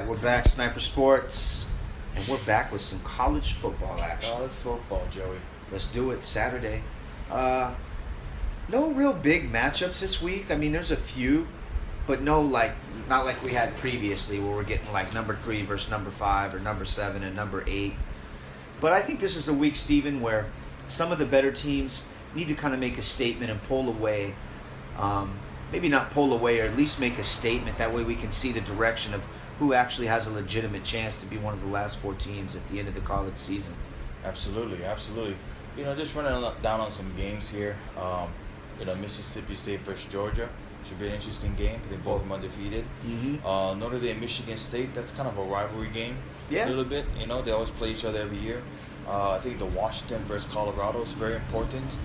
We're back, Sniper Sports, and we're back with some college football action. College football, Joey. Let's do it Saturday. Uh, no real big matchups this week. I mean, there's a few, but not like we had previously, where we're getting like number 3 versus number 5, or number 7 and number 8. But I think this is a week, Steven, where some of the better teams need to kind of make a statement and pull away. Maybe not pull away, or at least make a statement. That way we can see the direction of who actually has a legitimate chance to be one of the last 4 teams at the end of the college season. Absolutely, absolutely. Just running down on some games here. Mississippi State versus Georgia should be an interesting game. They both are undefeated. Mm-hmm. Notre Dame, Michigan State. That's kind of a rivalry game. Yeah. A little bit. They always play each other every year. I think the Washington versus Colorado is very important.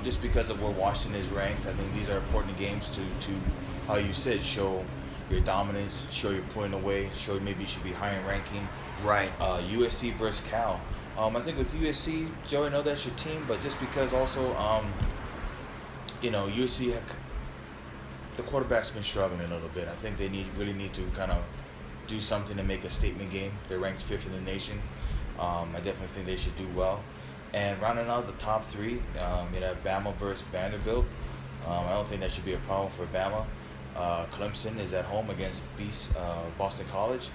Just because of where Washington is ranked, I think these are important games to how you said, show your dominance, show you're pulling away, show maybe you should be higher in ranking. Right. USC versus Cal. I think with USC, Joe, I know that's your team, but just because also, USC, the quarterback's been struggling a little bit. I think they really need to kind of do something to make a statement game. They're ranked 5th in the nation. I definitely think they should do well. And rounding out the top 3, you have Bama versus Vanderbilt. I don't think that should be a problem for Bama. Clemson is at home against Boston College.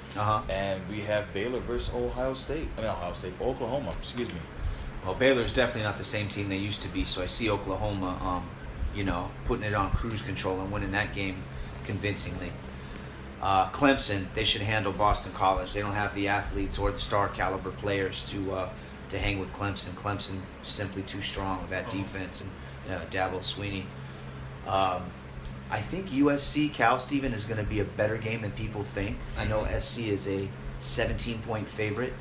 And we have Baylor versus Oklahoma, excuse me. Well, Baylor's definitely not the same team they used to be, so I see Oklahoma, putting it on cruise control and winning that game convincingly. Clemson, they should handle Boston College. They don't have the athletes or the star caliber players to hang with Clemson. Clemson simply too strong with that defense and Dabo Swinney. I think USC Cal, Steven, is going to be a better game than people think. I know SC is a 17-point favorite,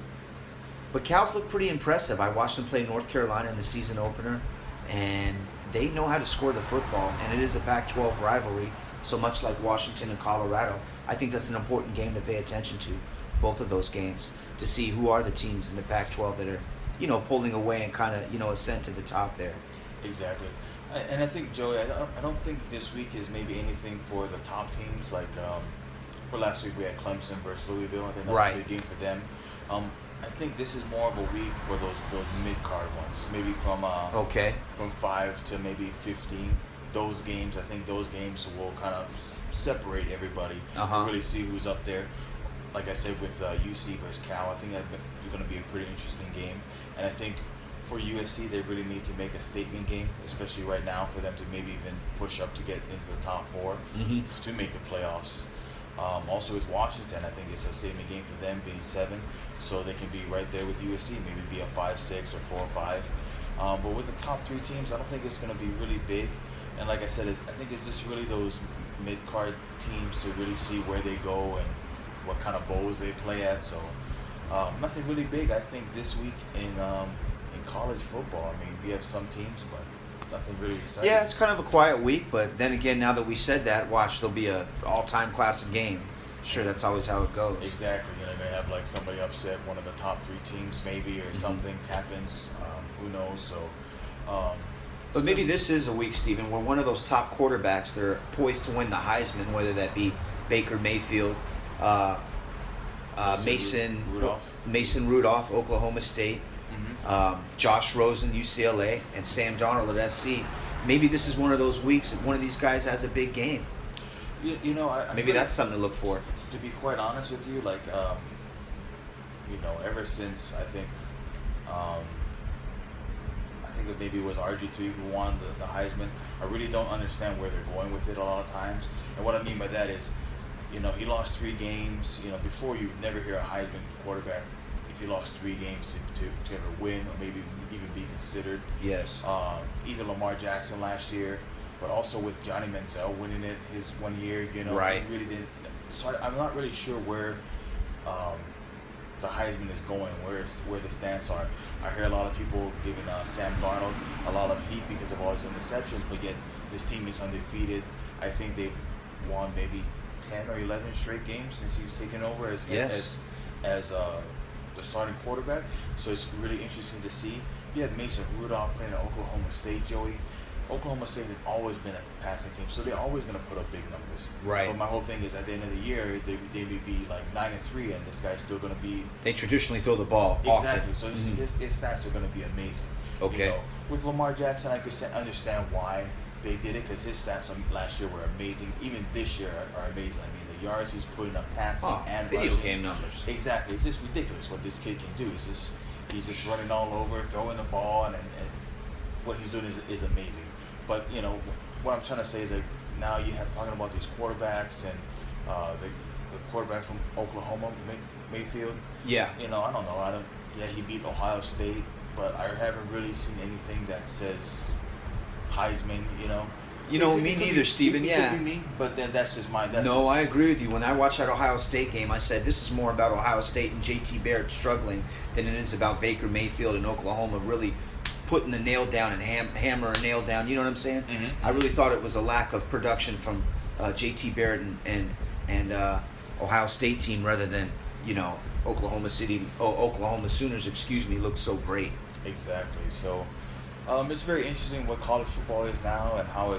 but Cal's look pretty impressive. I watched them play North Carolina in the season opener, and they know how to score the football, and it is a Pac-12 rivalry, so much like Washington and Colorado. I think that's an important game to pay attention to, both of those games, to see who are the teams in the Pac-12 that are, pulling away and kind of, ascent to the top there. Exactly. And I think, Joey, I don't think this week is maybe anything for the top teams. Like for last week, we had Clemson versus Louisville. I think that's a big game for them. I think this is more of a week for those mid-card ones, maybe from 5 to maybe 15. Those games, I think those games will kind of separate everybody. Really see who's up there. Like I said, with UC versus Cal, I think that's going to be a pretty interesting game. And I think for USC, they really need to make a statement game, especially right now, for them to maybe even push up to get into the top 4 to make the playoffs. Also with Washington, I think it's a statement game for them being 7, so they can be right there with USC, maybe be a 5-6 or 4-5. But with the top 3 teams, I don't think it's going to be really big. And like I said, I think it's just really those mid-card teams to really see where they go and what kind of bowls they play at. So nothing really big, I think, this week in college football. I mean, we have some teams, but nothing really exciting. Yeah, it's kind of a quiet week, but then again, now that we said that, watch, there'll be a all-time classic game. Sure, that's always how it goes. Exactly. They have like somebody upset one of the top 3 teams maybe, or something happens. Who knows? So but maybe this is a week, Steven, where one of those top quarterbacks, they're poised to win the Heisman, whether that be Baker Mayfield, Mason Rudolph, Oklahoma State, Josh Rosen, UCLA, and Sam Darnold at SC. Maybe this is one of those weeks that one of these guys has a big game. Maybe that's something to look for. To be quite honest with you, ever since I think it maybe was RG3 who won the Heisman, I really don't understand where they're going with it a lot of times. And what I mean by that is, he lost 3 games. Before, you would never hear a Heisman quarterback if he lost 3 games to ever win or maybe even be considered. Yes. Even Lamar Jackson last year, but also with Johnny Manziel winning it his 1 year, Right. He really didn't. So I'm not really sure where the Heisman is going, where the stance are. I hear a lot of people giving Sam Darnold a lot of heat because of all his interceptions, but yet this team is undefeated. I think they've won maybe 10 or 11 straight games since he's taken over as the starting quarterback. So it's really interesting to see. You had Mason Rudolph playing at Oklahoma State, Joey. Oklahoma State has always been a passing team, so they're always going to put up big numbers. Right. But my whole thing is, at the end of the year, they would be like 9-3, and this guy's still going to be They traditionally throw the ball exactly. often. So his stats are going to be amazing. Okay. You know, with Lamar Jackson, I could understand why they did it, because his stats from last year were amazing. Even this year are amazing. I mean, the yards he's putting up passing and video rushing. game numbers. Exactly. It's just ridiculous what this kid can do. He's just running all over, throwing the ball, and what he's doing is amazing. But, you know, what I'm trying to say is that now you have talking about these quarterbacks and the quarterback from Oklahoma, Mayfield. Yeah. You know, I don't know. Yeah, he beat Ohio State, but I haven't really seen anything that says Heisman, you know. You know, me neither, Steven. Yeah. Could be me, but then that's just my. No, I agree with you. When I watched that Ohio State game, I said this is more about Ohio State and J.T. Barrett struggling than it is about Baker Mayfield and Oklahoma really putting the nail down and hammer a nail down. You know what I'm saying? Mm-hmm. I really thought it was a lack of production from J.T. Barrett and Ohio State team rather than, you know, Oklahoma Sooners, looked so great. Exactly. So it's very interesting what college football is now and how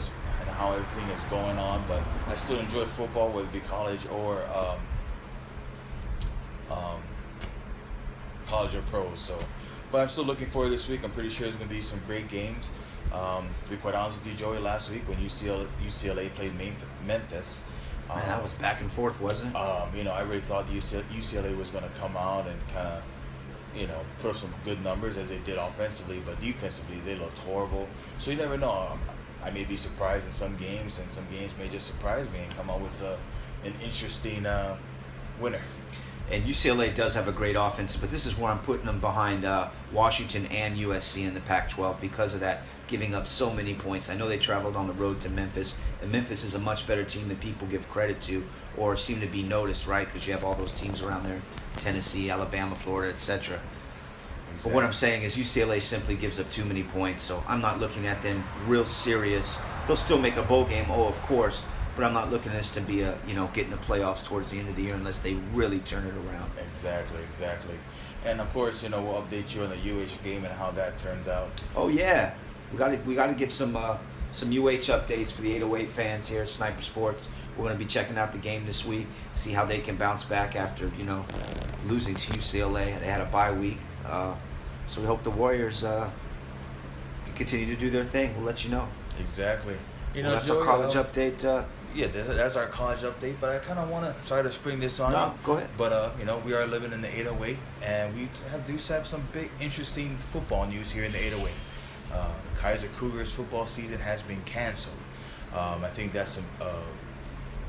everything is going on. But I still enjoy football, whether it be college or pros. So, but I'm still looking forward to this week. I'm pretty sure there's going to be some great games. To be quite honest with you, Joey, last week when UCLA played Memphis. Man, that was back and forth, wasn't it? You know, I really thought UCLA was going to come out and kind of, you know, put up some good numbers as they did offensively, but defensively they looked horrible. So you never know. I may be surprised in some games, and some games may just surprise me and come out with an interesting winner. And UCLA does have a great offense, but this is where I'm putting them behind Washington and USC in the Pac-12 because of that, giving up so many points. I know they traveled on the road to Memphis, and Memphis is a much better team than people give credit to or seem to be noticed, right? Because you have all those teams around there, Tennessee, Alabama, Florida, etc. Exactly. But what I'm saying is UCLA simply gives up too many points, so I'm not looking at them real serious. They'll still make a bowl game, of course, but I'm not looking at this to be getting the playoffs towards the end of the year unless they really turn it around. Exactly. And of course, you know, we'll update you on the UH game and how that turns out. Oh yeah, we got to give some UH updates for the 808 fans here at Sniper Sports. We're going to be checking out the game this week, see how they can bounce back after losing to UCLA. They had a bye week, so we hope the Warriors can continue to do their thing. We'll let you know. Exactly. You know, Well, that's Joey, our college update. Yeah, that's our college update, but I kind of want to, sorry to spring this on you. Go ahead. But, you know, we are living in the 808, and we do have some big, interesting football news here in the 808. Kaiser Cougars football season has been canceled. I think that's some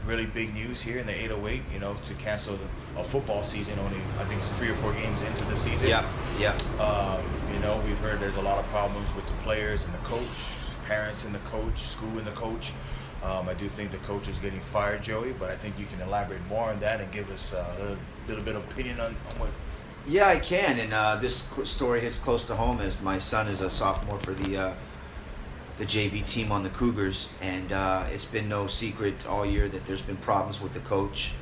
really big news here in the 808, you know, to cancel a football season only, I think it's 3 or 4 games into the season. Yeah. You know, we've heard there's a lot of problems with the players and the coach, parents and the coach, school and the coach. I do think the coach is getting fired, Joey, but I think you can elaborate more on that and give us a little bit of opinion on what. Yeah, I can, and this story hits close to home as my son is a sophomore for the JV team on the Cougars, and it's been no secret all year that there's been problems with the coach.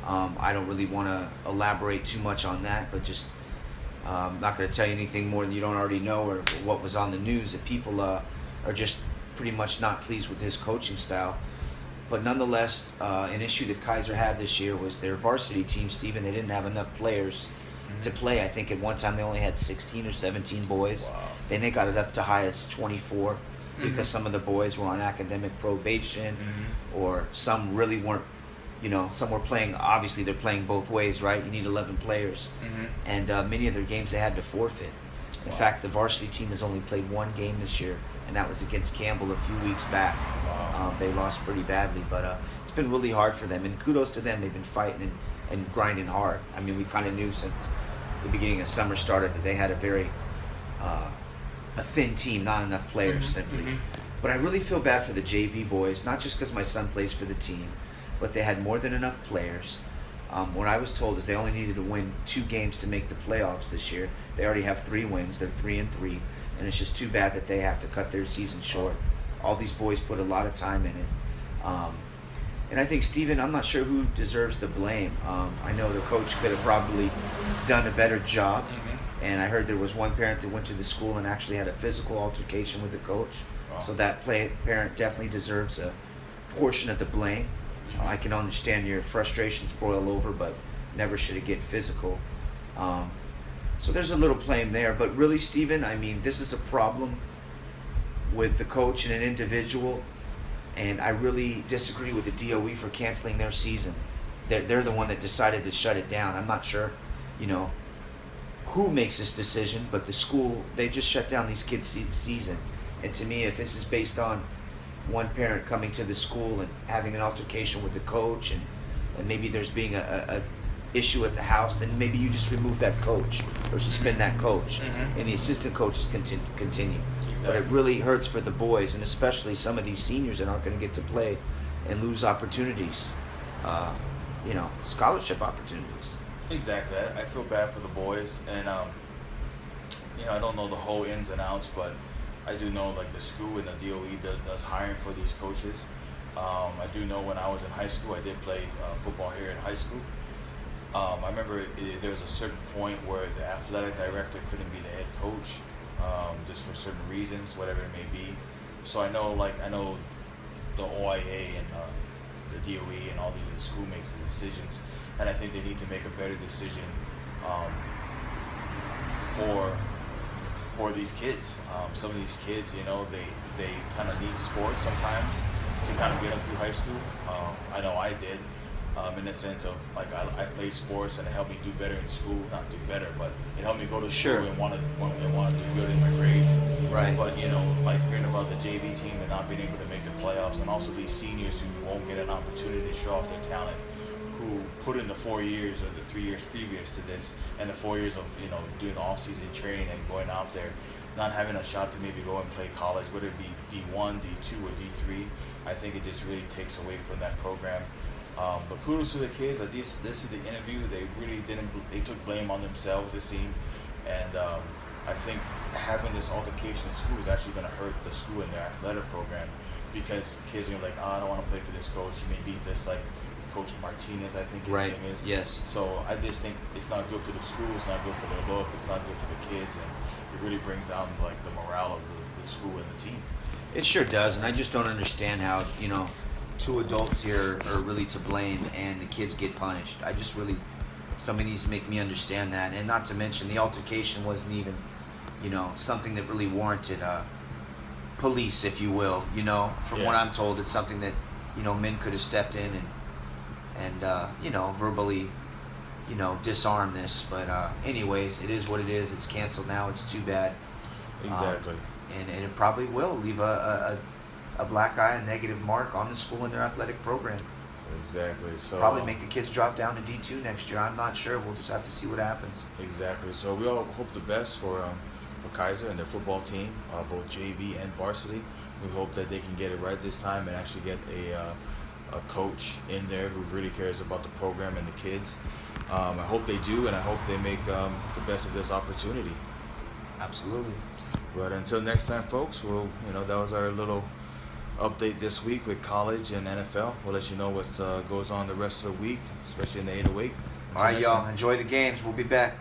I don't really want to elaborate too much on that, but just I'm not going to tell you anything more than you don't already know or what was on the news, that people are just pretty much not pleased with his coaching style. But nonetheless, an issue that Kaiser had this year was their varsity team, Steven. They didn't have enough players to play. I think at one time they only had 16 or 17 boys. Wow. Then they got it up to high as 24 because some of the boys were on academic probation or some really weren't, some were playing. Obviously, they're playing both ways, right? You need 11 players. And many of their games they had to forfeit. In fact, the varsity team has only played one game this year, and that was against Campbell a few weeks back. They lost pretty badly, but it's been really hard for them. And kudos to them. They've been fighting and grinding hard. I mean, we kind of knew since the beginning of summer started that they had a very a thin team, not enough players simply. But I really feel bad for the JV boys, not just because my son plays for the team, but they had more than enough players. What I was told is they only needed to win 2 games to make the playoffs this year. They already have 3 wins. They're 3-3, and it's just too bad that they have to cut their season short. All these boys put a lot of time in it. And I think, Steven, I'm not sure who deserves the blame. I know the coach could have probably done a better job. And I heard there was one parent that went to the school and actually had a physical altercation with the coach. So that parent definitely deserves a portion of the blame. I can understand your frustrations boil over, but never should it get physical. So there's a little blame there. But really, Steven, I mean, this is a problem with the coach and an individual. And I really disagree with the DOE for canceling their season. They're the one that decided to shut it down. I'm not sure, who makes this decision, but the school, they just shut down these kids' season. And to me, if this is based on one parent coming to the school and having an altercation with the coach, and maybe there's being a issue at the house, then maybe you just remove that coach or suspend that coach, and the assistant coaches continue. Exactly. But it really hurts for the boys, and especially some of these seniors that aren't going to get to play and lose opportunities, scholarship opportunities. Exactly. I feel bad for the boys, and I don't know the whole ins and outs, but I do know like the school and the DOE does hiring for these coaches. I do know when I was in high school, I did play football here in high school. I remember there was a certain point where the athletic director couldn't be the head coach, just for certain reasons, whatever it may be. So I know the OIA and the DOE and all these in the school makes the decisions, and I think they need to make a better decision for these kids. Some of these kids, they kind of need sports sometimes to kind of get them through high school. I know I did. In the sense of like I played sports and it helped me do better in school. Not do better, but it helped me go to school and want to do good in my grades. Right. But like hearing about the JV team and not being able to make the playoffs, and also these seniors who won't get an opportunity to show off their talent, who put in the 4 years or the 3 years previous to this, and the 4 years of doing off-season training and going out there, not having a shot to maybe go and play college, whether it be D1, D2, or D3. I think it just really takes away from that program. But kudos to the kids. Like this is the interview. They really didn't. They took blame on themselves, it seemed, and I think having this altercation in school is actually going to hurt the school and their athletic program, because kids are like, I don't want to play for this coach. He may be this like Coach Martinez, I think his name is. Yes. So I just think it's not good for the school. It's not good for their look. It's not good for the kids, and it really brings down like the morale of the school and the team. It sure does, and I just don't understand how two adults here are really to blame and the kids get punished. Somebody needs to make me understand that. And not to mention the altercation wasn't even, something that really warranted police, if you will. From what I'm told, it's something that, men could have stepped in and verbally, disarm this. But anyways, it is what it is. It's canceled now. It's too bad. Exactly. And it probably will leave a black eye, a negative mark on the school and their athletic program. Exactly. So probably make the kids drop down to D2 next year. I'm not sure. We'll just have to see what happens. Exactly. So we all hope the best for Kaiser and their football team, both JV and varsity. We hope that they can get it right this time and actually get a coach in there who really cares about the program and the kids. I hope they do, and I hope they make the best of this opportunity. Absolutely. But until next time, folks, that was our little update this week with college and NFL. We'll let you know what goes on the rest of the week, especially in the 808. All right, y'all. Enjoy the games. We'll be back.